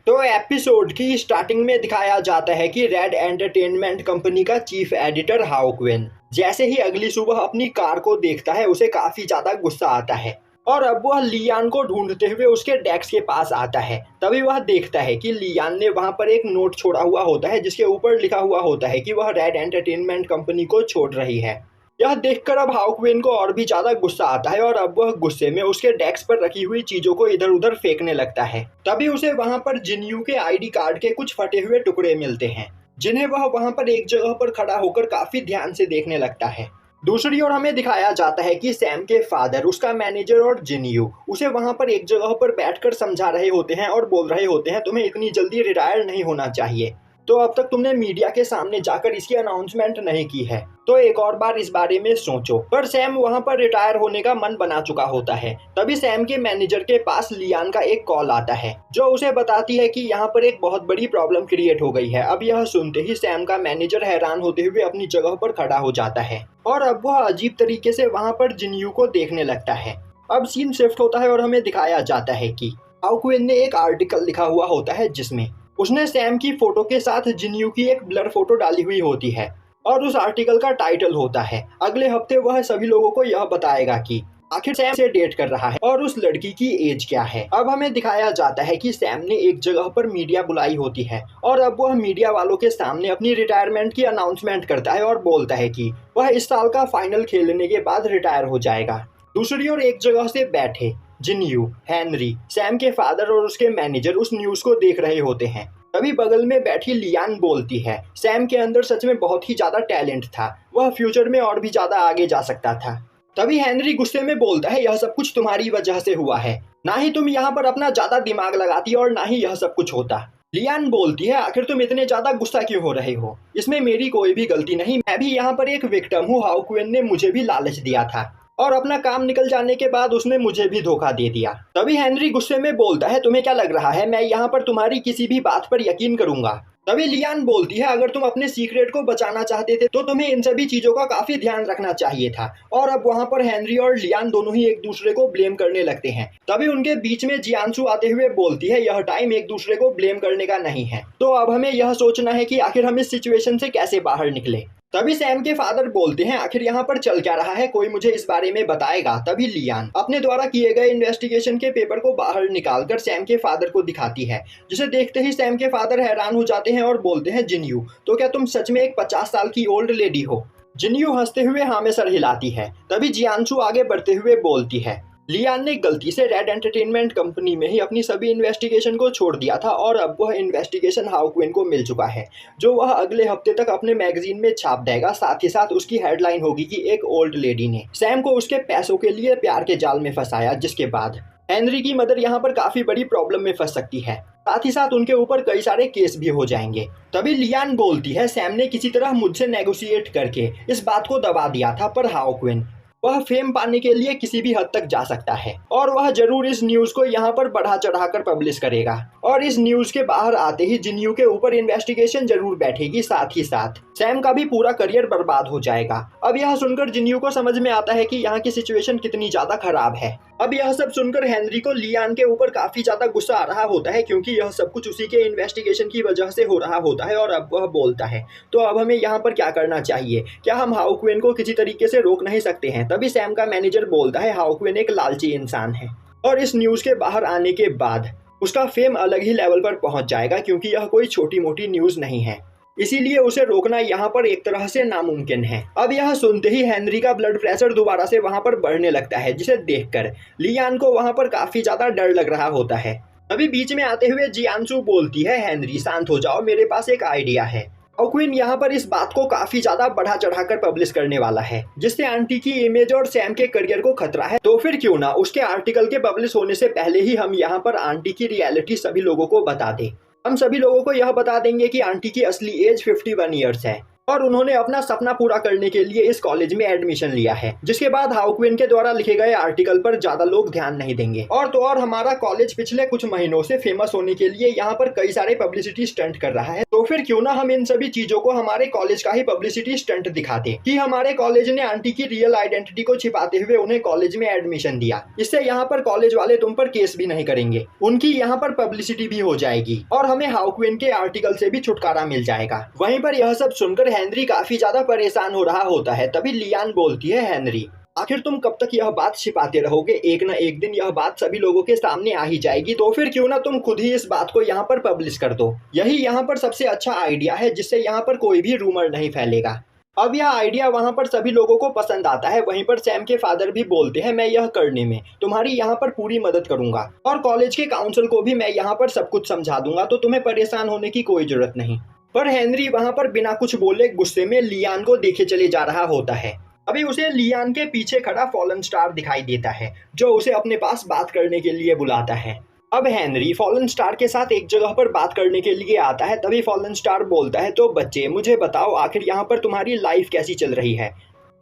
तो एपिसोड की स्टार्टिंग में दिखाया जाता है कि रेड एंटरटेनमेंट कंपनी का चीफ एडिटर हाउक्विन जैसे ही अगली सुबह अपनी कार को देखता है उसे काफी ज्यादा गुस्सा आता है और अब वह लियान को ढूंढते हुए उसके डेस्क के पास आता है। तभी वह देखता है कि लियान ने वहां पर एक नोट छोड़ा हुआ होता है जिसके ऊपर लिखा हुआ होता है कि वह रेड एंटरटेनमेंट कंपनी को छोड़ रही है। यह देखकर अब हाउक्विन को और भी ज्यादा गुस्सा आता है और अब वह गुस्से में उसके डेस्क पर रखी हुई चीजों को इधर उधर फेंकने लगता है। तभी उसे वहां पर जिनयू के आईडी कार्ड के कुछ फटे हुए टुकड़े मिलते हैं जिन्हें वह वहां पर एक जगह पर खड़ा होकर काफी ध्यान से देखने लगता है। दूसरी ओर हमें दिखाया जाता है कि सैम के फादर, उसका मैनेजर और जिनयू उसे वहां पर एक जगह पर बैठकर समझा रहे होते हैं और बोल रहे होते हैं तुम्हें इतनी जल्दी रिटायर नहीं होना चाहिए। तो अब तक तुमने मीडिया के सामने जाकर इसकी अनाउंसमेंट नहीं की है, तो एक और बार इस बारे में सोचो। पर सैम वहां पर रिटायर होने का मन बना चुका होता है। तभी सैम के मैनेजर के पास लियान का एक कॉल आता है जो उसे बताती है कि यहाँ पर एक बहुत बड़ी प्रॉब्लम क्रिएट हो गई है। अब यह सुनते ही सैम का मैनेजर हैरान होते हुए अपनी जगह पर खड़ा हो जाता है और अब वह अजीब तरीके से वहां पर जिनयू को देखने लगता है। अब सीन शिफ्ट होता है और हमें दिखाया जाता है कि हाउक्विन ने एक आर्टिकल लिखा हुआ होता है जिसमें उसने सैम की फोटो के साथ जिनयू की एक ब्लर फोटो डाली हुई होती है और उस आर्टिकल का टाइटल होता है अगले हफ्ते वह सभी लोगों को यह बताएगा कि आखिर सैम से डेट कर रहा है और उस लड़की की एज क्या है। अब हमें दिखाया जाता है कि सैम ने एक जगह पर मीडिया बुलाई होती है और अब वह मीडिया वालों के सामने अपनी रिटायरमेंट की अनाउंसमेंट करता है और बोलता है कि वह इस साल का फाइनल खेलने के बाद रिटायर हो जाएगा। दूसरी ओर एक जगह से बैठे जिनयू, हेनरी, सैम के फादर और उसके मैनेजर उस न्यूज को देख रहे होते हैं। तभी बगल में बैठी लियान बोलती है सैम के अंदर सच में बहुत ही ज्यादा टैलेंट था, वह फ्यूचर में और भी ज्यादा आगे जा सकता था। तभी हेनरी गुस्से में बोलता है यह सब कुछ तुम्हारी वजह से हुआ है, ना ही तुम यहाँ पर अपना ज्यादा दिमाग लगाती और ना ही यह सब कुछ होता। लियान बोलती है आखिर तुम इतने ज्यादा गुस्सा क्यों हो रहे हो, इसमें मेरी कोई भी गलती नहीं, मैं भी यहाँ पर एक विक्टिम हूँ। हाउक्विन ने मुझे भी लालच दिया था और अपना काम निकल जाने के बाद उसने मुझे भी धोखा दे दिया। तभी हेनरी गुस्से में बोलता है तुम्हें क्या लग रहा है मैं यहाँ पर तुम्हारी किसी भी बात पर यकीन करूंगा। तभी लियान बोलती है अगर तुम अपने सीक्रेट को बचाना चाहते थे तो तुम्हें इन सभी चीजों का काफी ध्यान रखना चाहिए था। और अब वहाँ पर हेनरी और लियान दोनों ही एक दूसरे को ब्लेम करने लगते हैं। तभी उनके बीच में जियांसू आते हुए बोलती है यह टाइम एक दूसरे को ब्लेम करने का नहीं है, तो अब हमें यह सोचना है कि आखिर हम इस सिचुएशन से कैसे बाहर निकले। तभी सैम के फादर बोलते हैं आखिर यहाँ पर चल क्या रहा है, कोई मुझे इस बारे में बताएगा। तभी लियान अपने द्वारा किए गए इन्वेस्टिगेशन के पेपर को बाहर निकालकर सैम के फादर को दिखाती है, जिसे देखते ही सैम के फादर हैरान हो जाते हैं और बोलते हैं जिनयू तो क्या तुम सच में एक 50 साल की ओल्ड लेडी हो। जिनयू हंसते हुए हाँ में सर हिलाती है। तभी जियांसू आगे बढ़ते हुए बोलती है लियान ने गलती से रेड एंटरटेनमेंट कंपनी में ही अपनी सभी इन्वेस्टिगेशन को छोड़ दिया था और अब वह इन्वेस्टिगेशन हाउक्विन को मिल चुका है जो वह अगले हफ्ते तक अपने मैगजीन में छाप देगा। साथ ही साथ उसकी हेडलाइन होगी कि एक ओल्ड लेडी ने सैम को उसके पैसों के लिए प्यार के जाल में फंसाया, जिसके बाद हेनरी की मदर यहाँ पर काफी बड़ी प्रॉब्लम में फंस सकती है। साथ ही साथ उनके ऊपर कई सारे केस भी हो जाएंगे। तभी लियान बोलती है सैम ने किसी तरह मुझसे नेगोशिएट करके इस बात को दबा दिया था, पर हाउक्विन वह फेम पाने के लिए किसी भी हद तक जा सकता है और वह जरूर इस न्यूज को यहाँ पर बढ़ा चढ़ाकर पब्लिश करेगा और इस न्यूज के बाहर आते ही जिनयू के ऊपर इन्वेस्टिगेशन जरूर बैठेगी। साथ ही साथ सैम का भी पूरा करियर बर्बाद हो जाएगा। अब यह सुनकर जिनयू को समझ में आता है कि यहाँ की सिचुएशन कितनी ज्यादा खराब है। अब यह सब सुनकर हेनरी को लियान के ऊपर काफी ज्यादा गुस्सा आ रहा होता है क्योंकि यह सब कुछ उसी के इन्वेस्टिगेशन की वजह से हो रहा होता है और अब वह बोलता है तो अब हमें यहाँ पर क्या करना चाहिए, क्या हम हाउक्विन को किसी तरीके से रोक नहीं सकते हैं। तभी सैम का मैनेजर बोलता है हाउक्विन एक लालची इंसान है और इस न्यूज के बाहर आने के बाद उसका फेम अलग ही लेवल पर पहुंच जाएगा क्योंकि यह कोई छोटी मोटी न्यूज नहीं है, इसीलिए उसे रोकना यहाँ पर एक तरह से नामुमकिन है। अब यह सुनते ही हेनरी का ब्लड प्रेशर दोबारा से वहाँ पर बढ़ने लगता है, जिसे देखकर लियान को वहाँ पर काफी ज्यादा डर लग रहा होता है। अभी बीच में आते हुए जियांसू बोलती है हेनरी शांत हो जाओ, मेरे पास एक आइडिया है। हाउक्विन यहाँ पर इस बात को काफी ज्यादा बढ़ा चढ़ाकर पब्लिश करने वाला है जिससे आंटी की इमेज और सैम के करियर को खतरा है, तो फिर क्यों ना उसके आर्टिकल के पब्लिश होने से पहले ही हम यहाँ पर आंटी की रियलिटी सभी लोगों को बता दें। हम सभी लोगों को यह बता देंगे कि आंटी की असली एज 51 ईयर्स है और उन्होंने अपना सपना पूरा करने के लिए इस कॉलेज में एडमिशन लिया है, जिसके बाद हाउक्विन के द्वारा लिखे गए आर्टिकल पर ज्यादा लोग ध्यान नहीं देंगे। और तो और हमारा कॉलेज पिछले कुछ महीनों से फेमस होने के लिए यहाँ पर कई सारे पब्लिसिटी स्टंट कर रहा है, तो फिर क्यों ना हम इन सभी चीजों को हमारे कॉलेज का ही पब्लिसिटी स्टंट दिखा दे कि हमारे कॉलेज ने आंटी की रियल आइडेंटिटी को छिपाते हुए उन्हें कॉलेज में एडमिशन दिया। इससे यहाँ पर कॉलेज वाले तुम पर केस भी नहीं करेंगे, उनकी यहाँ पर पब्लिसिटी भी हो जाएगी और हमें हाउक्विन के आर्टिकल से भी छुटकारा मिल जाएगा। वहीं पर यह सब सुनकर हेनरी काफी ज्यादा परेशान हो रहा होता है। तभी लियान बोलती है, हेनरी आखिर तुम कब तक यह बात छिपाते रहोगे? एक न एक दिन यह बात सभी लोगों के सामने आ ही जाएगी, तो फिर क्यों ना तुम खुद ही इस बात को यहाँ पर पब्लिश कर दो। यही यहाँ पर सबसे अच्छा आइडिया है, जिससे यहाँ पर कोई भी रूमर नहीं फैलेगा। अब यह आइडिया वहाँ पर सभी लोगों को पसंद आता है। वहीं पर सैम के फादर भी बोलते हैं, मैं यह करने में तुम्हारी यहाँ पर पूरी मदद करूंगा और कॉलेज के काउंसिल को भी मैं यहाँ पर सब कुछ समझा दूंगा, तो तुम्हें परेशान होने की कोई जरूरत नहीं। पर हेनरी वहाँ पर बिना कुछ बोले गुस्से में लियान को देखे चले जा रहा होता है। अभी उसे लियान के पीछे खड़ा फॉलन स्टार दिखाई देता है, जो उसे अपने पास बात करने के लिए बुलाता है। अब हेनरी फॉलन स्टार के साथ एक जगह पर बात करने के लिए आता है। तभी फॉलन स्टार बोलता है, तो बच्चे मुझे बताओ आखिर यहाँ पर तुम्हारी लाइफ कैसी चल रही है?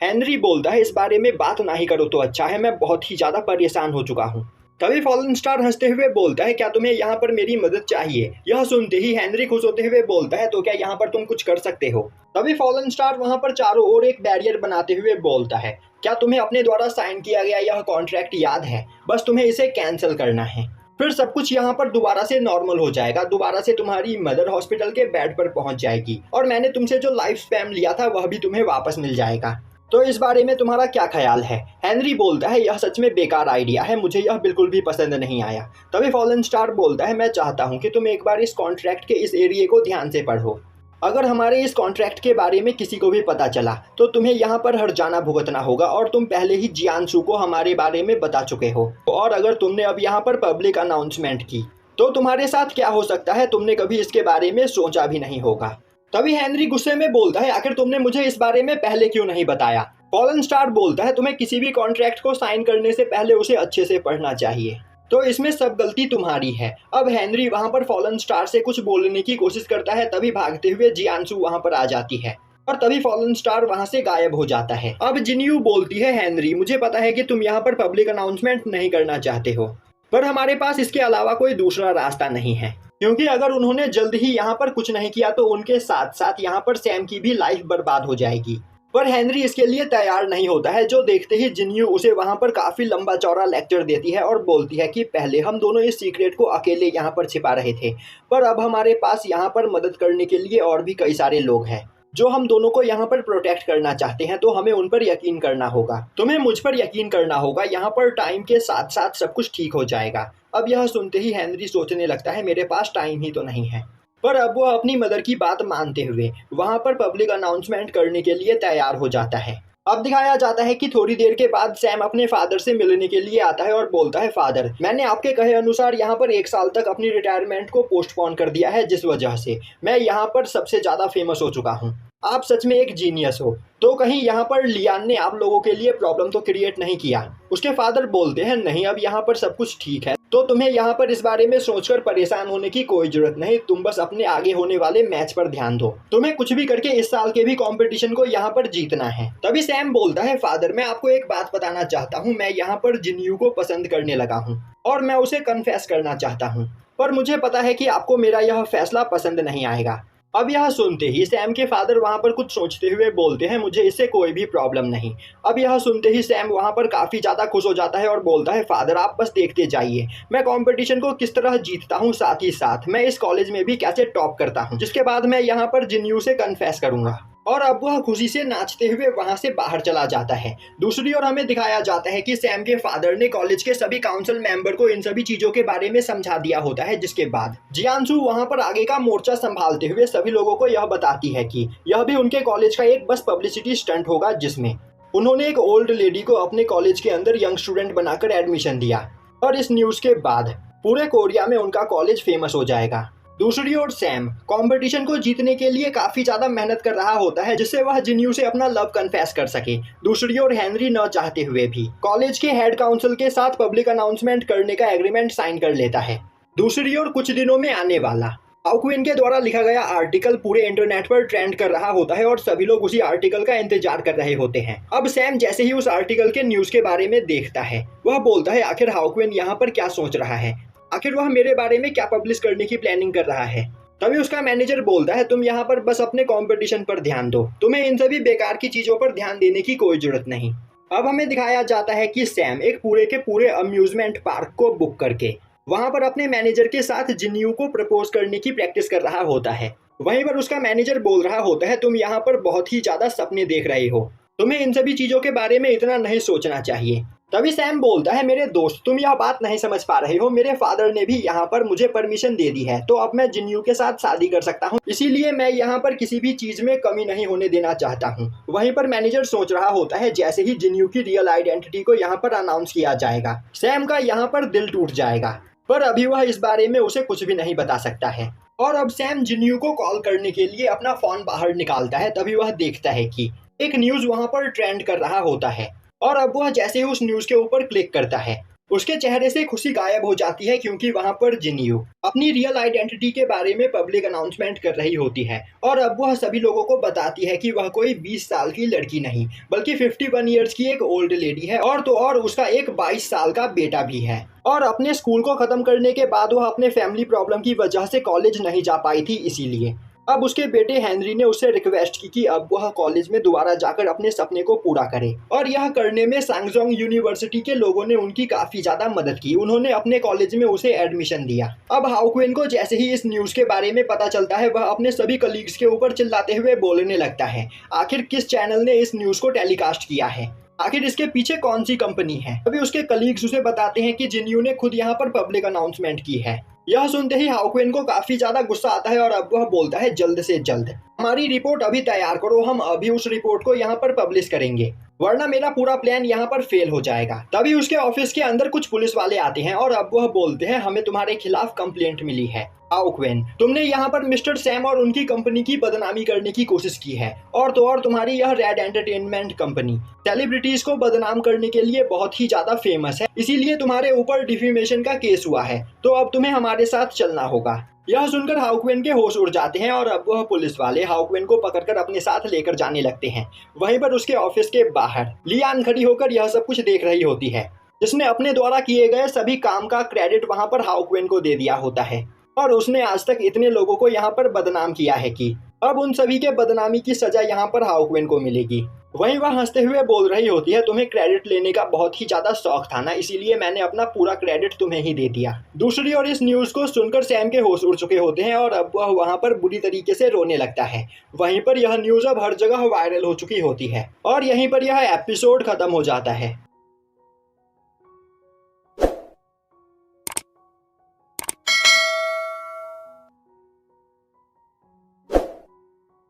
हेनरी बोलता है, इस बारे में बात ना ही करो तो अच्छा है, मैं बहुत ही ज्यादा परेशान हो चुका हूँ। तभी फॉलन स्टार हंसते हुए बोलता है, क्या तुम्हें यहाँ पर मेरी मदद चाहिए? यह सुनते ही हेनरी खुश होते हुए बोलता है, तो क्या यहाँ पर तुम कुछ कर सकते हो? तभी फॉलन स्टार वहाँ पर चारों ओर एक बैरियर बनाते हुए बोलता है, क्या तुम्हें अपने द्वारा साइन किया गया यह कॉन्ट्रैक्ट याद है? बस तुम्हें इसे कैंसिल करना है, फिर सब कुछ यहाँ पर दोबारा से नॉर्मल हो जाएगा। दोबारा से तुम्हारी मदर हॉस्पिटल के बेड पर पहुंच जाएगी और मैंने तुमसे जो लाइफ स्पैम लिया था वह भी तुम्हें वापस मिल जाएगा। तो इस बारे में तुम्हारा क्या ख्याल है? हेनरी बोलता है, यह सच में बेकार आइडिया है, मुझे यह बिल्कुल भी पसंद नहीं आया। तभी फॉलन स्टार बोलता है, मैं चाहता हूँ कि तुम एक बार इस कॉन्ट्रैक्ट के इस एरिया को ध्यान से पढ़ो। अगर हमारे इस कॉन्ट्रैक्ट के बारे में किसी को भी पता चला तो तुम्हें यहाँ पर हर्जाना भुगतना होगा, और तुम पहले ही जियानसू को हमारे बारे में बता चुके हो। और अगर तुमने अब यहाँ पर पब्लिक अनाउंसमेंट की तो तुम्हारे साथ क्या हो सकता है तुमने कभी इसके बारे में सोचा भी नहीं होगा। तभी हेनरी गुस्से में बोलता है, आखिर तुमने मुझे इस बारे में पहले क्यों नहीं बताया? फॉलन स्टार बोलता है, तुम्हें किसी भी कॉन्ट्रैक्ट को साइन करने से पहले उसे अच्छे से पढ़ना चाहिए, तो इसमें सब गलती तुम्हारी है। अब हेनरी वहां पर फॉलन स्टार से कुछ बोलने की कोशिश करता है, तभी भागते हुए जियानसू वहां पर आ जाती है और तभी फॉलन स्टार वहां से गायब हो जाता है। अब जिन्यू बोलती है, हेनरी मुझे पता है कि तुम यहाँ पर पब्लिक अनाउंसमेंट नहीं करना चाहते हो, पर हमारे पास इसके अलावा कोई दूसरा रास्ता नहीं है, क्योंकि अगर उन्होंने जल्द ही यहाँ पर कुछ नहीं किया तो उनके साथ साथ यहाँ पर सैम की भी लाइफ बर्बाद हो जाएगी। पर हेनरी इसके लिए तैयार नहीं होता है, जो देखते ही जिन्यू उसे वहां पर काफी लंबा चौड़ा लेक्चर देती है और बोलती है कि पहले हम दोनों इस सीक्रेट को अकेले यहाँ पर छिपा रहे थे, पर अब हमारे पास यहाँ पर मदद करने के लिए और भी कई सारे लोग हैं जो हम दोनों को यहाँ पर प्रोटेक्ट करना चाहते हैं, तो हमें उन पर यकीन करना होगा। तुम्हें मुझ पर यकीन करना होगा, यहाँ पर टाइम के साथ साथ सब कुछ ठीक हो जाएगा। अब यह सुनते ही हेनरी सोचने लगता है, मेरे पास टाइम ही तो नहीं है, पर अब वो अपनी मदर की बात मानते हुए वहां पर पब्लिक अनाउंसमेंट करने के लिए तैयार हो जाता है। अब दिखाया जाता है कि थोड़ी देर के बाद सैम अपने फादर से मिलने के लिए आता है और बोलता है, फादर मैंने आपके कहे अनुसार यहाँ पर 1 साल तक अपनी रिटायरमेंट को पोस्टपोन कर दिया है, जिस वजह से मैं यहाँ पर सबसे ज्यादा फेमस हो चुका हूँ। आप सच में एक जीनियस हो। तो कहीं यहाँ पर लियान ने आप लोगों के लिए प्रॉब्लम तो क्रिएट नहीं किया? उसके फादर बोलते हैं, नहीं अब यहाँ पर सब कुछ ठीक है, तो तुम्हें यहाँ पर इस बारे में सोचकर परेशान होने की कोई जरूरत नहीं, तुम बस अपने आगे होने वाले मैच पर ध्यान दो, तुम्हें कुछ भी करके इस साल के भी कंपटीशन को यहाँ पर जीतना है। तभी सैम बोलता है, फादर मैं आपको एक बात बताना चाहता हूँ, मैं यहाँ पर जिन्यू को पसंद करने लगा हूँ और मैं उसे कन्फेस करना चाहता हूँ, पर मुझे पता है कि आपको मेरा यह फैसला पसंद नहीं आएगा। अब यह सुनते ही सैम के फादर वहां पर कुछ सोचते हुए बोलते हैं, मुझे इससे कोई भी प्रॉब्लम नहीं। अब यह सुनते ही सैम वहां पर काफी ज्यादा खुश हो जाता है और बोलता है, फादर आप बस देखते जाइए, मैं कंपटीशन को किस तरह जीतता हूं, साथ ही साथ मैं इस कॉलेज में भी कैसे टॉप करता हूं, जिसके बाद मैं यहाँ पर जिन्यू से कन्फेस करूंगा। और अब वह खुशी से नाचते हुए वहां से बाहर चला जाता है। दूसरी ओर हमें दिखाया जाता है कि सैम के फादर ने कॉलेज के सभी काउंसिल मेंबर को इन सभी चीजों के बारे में समझा दिया होता है, जिसके बाद जियानसू वहां पर आगे का मोर्चा संभालते हुए सभी लोगों को यह बताती है कि यह भी उनके कॉलेज का एक बस पब्लिसिटी स्टंट होगा, जिसमें उन्होंने एक ओल्ड लेडी को अपने कॉलेज के अंदर यंग स्टूडेंट बनाकर एडमिशन दिया और इस न्यूज के बाद पूरे कोरिया में उनका कॉलेज फेमस हो जाएगा। दूसरी ओर सैम कंपटीशन को जीतने के लिए काफी ज्यादा मेहनत कर रहा होता है, जिससे वह जिन्यू से अपना लव कन्फेस कर सके। दूसरी ओर हेनरी न चाहते हुए भी कॉलेज के हेड काउंसिल के साथ पब्लिक अनाउंसमेंट करने का एग्रीमेंट साइन कर लेता है। दूसरी ओर कुछ दिनों में आने वाला हाउक्विन के द्वारा लिखा गया आर्टिकल पूरे इंटरनेट पर ट्रेंड कर रहा होता है और सभी लोग उसी आर्टिकल का इंतजार कर रहे होते हैं। अब सैम जैसे ही उस आर्टिकल के न्यूज के बारे में देखता है, वह बोलता है आखिर हाउक्विन यहाँ पर क्या सोच रहा है, आखिर वह मेरे बारे में क्या पब्लिश करने की प्लानिंग कर रहा है। तभी उसका मैनेजर बोलता है तुम यहाँ पर बस अपने कंपटीशन पर ध्यान दो, तुम्हें इन सभी बेकार की चीजों पर ध्यान देने की कोई जरूरत नहीं। अब हमें दिखाया जाता है कि सैम एक पूरे के पूरे अम्यूजमेंट पार्क को बुक करके वहां पर अपने मैनेजर के साथ जिन्यू को प्रपोज करने की प्रैक्टिस कर रहा होता है। वहीं पर उसका मैनेजर बोल रहा होता है तुम यहाँ पर बहुत ही ज्यादा सपने देख रहे हो, तुम्हें इन सभी चीजों के बारे में इतना नहीं सोचना चाहिए। तभी सैम बोलता है मेरे दोस्त तुम यह बात नहीं समझ पा रहे हो, मेरे फादर ने भी यहाँ पर मुझे परमिशन दे दी है, तो अब मैं जिन्यू के साथ शादी कर सकता हूँ, इसीलिए मैं यहाँ पर किसी भी चीज में कमी नहीं होने देना चाहता हूँ। वहीं पर मैनेजर सोच रहा होता है जैसे ही जिन्यू की रियल आइडेंटिटी को यहाँ पर अनाउंस किया जाएगा, सैम का यहाँ पर दिल टूट जाएगा, पर अभी वह इस बारे में उसे कुछ भी नहीं बता सकता है। और अब सैम जिन्यू को कॉल करने के लिए अपना फोन बाहर निकालता है, तभी वह देखता है कि एक न्यूज वहां पर ट्रेंड कर रहा होता है। और अब वह जैसे ही उस न्यूज के ऊपर क्लिक करता है, उसके चेहरे से खुशी गायब हो जाती है, क्योंकि वहां पर जिन्यू अपनी रियल आइडेंटिटी के बारे में पब्लिक अनाउंसमेंट कर रही होती है। और अब वह सभी लोगों को बताती है कि वह कोई 20 साल की लड़की नहीं बल्कि 51 ईयर्स की एक ओल्ड लेडी है, और तो और उसका एक 22 साल का बेटा भी है। और अपने स्कूल को खत्म करने के बाद वह अपने फैमिली प्रॉब्लम की वजह से कॉलेज नहीं जा पाई थी, इसीलिए अब उसके बेटे हेनरी ने उससे रिक्वेस्ट की कि अब वह कॉलेज में दोबारा जाकर अपने सपने को पूरा करे। और यह करने में सांगजोंग यूनिवर्सिटी के लोगों ने उनकी काफी ज्यादा मदद की, उन्होंने अपने कॉलेज में उसे एडमिशन दिया। अब हाउक्विन को जैसे ही इस न्यूज के बारे में पता चलता है, वह अपने सभी कलीग्स के ऊपर चिल्लाते हुए बोलने लगता है आखिर किस चैनल ने इस न्यूज को टेलीकास्ट किया है, आखिर इसके पीछे कौन सी कंपनी है। अभी उसके कलीग्स उसे बताते हैं कि जिन्यू ने खुद यहाँ पर पब्लिक अनाउंसमेंट की है। यह सुनते ही हाउक्विन को काफी ज्यादा गुस्सा आता है और अब वह बोलता है जल्द से जल्द हमारी रिपोर्ट अभी तैयार करो, हम अभी उस रिपोर्ट को यहाँ पर पब्लिश करेंगे, वरना मेरा पूरा प्लान यहाँ पर फेल हो जाएगा। तभी उसके ऑफिस के अंदर कुछ पुलिस वाले आते हैं और अब वह बोलते हैं हमें तुम्हारे खिलाफ कंप्लेंट मिली है हाउक्विन, तुमने यहाँ पर मिस्टर सैम और उनकी कंपनी की बदनामी करने की कोशिश की है, और तो और तुम्हारी यह रेड एंटरटेनमेंट कंपनी सेलिब्रिटीज को बदनाम करने के लिए बहुत ही ज्यादा फेमस है, इसीलिए तुम्हारे ऊपर डिफेमेशन का केस हुआ है, तो अब तुम्हें हमारे साथ चलना होगा। यह सुनकर हाउक्विन के होश उड़ जाते हैं और अब वह पुलिस वाले हाउक्विन को पकड़कर अपने साथ लेकर जाने लगते हैं। वहीं पर उसके ऑफिस के बाहर लियान खड़ी होकर यह सब कुछ देख रही होती है, जिसने अपने द्वारा किए गए सभी काम का क्रेडिट वहां पर हाउक्विन को दे दिया होता है, और उसने आज तक इतने लोगों को यहाँ पर बदनाम किया है कि अब उन सभी के बदनामी की सजा यहाँ पर हाउक्विन को मिलेगी। वहीं वह हंसते हुए बोल रही होती है तुम्हें क्रेडिट लेने का बहुत ही ज्यादा शौक था ना, इसीलिए मैंने अपना पूरा क्रेडिट तुम्हें ही दे दिया। दूसरी ओर इस न्यूज को सुनकर सैम के होश उड़ चुके होते हैं और अब वह वहां पर बुरी तरीके से रोने लगता है। वहीं पर यह न्यूज अब हर जगह वायरल हो चुकी होती है और यहीं पर यह एपिसोड खत्म हो जाता है।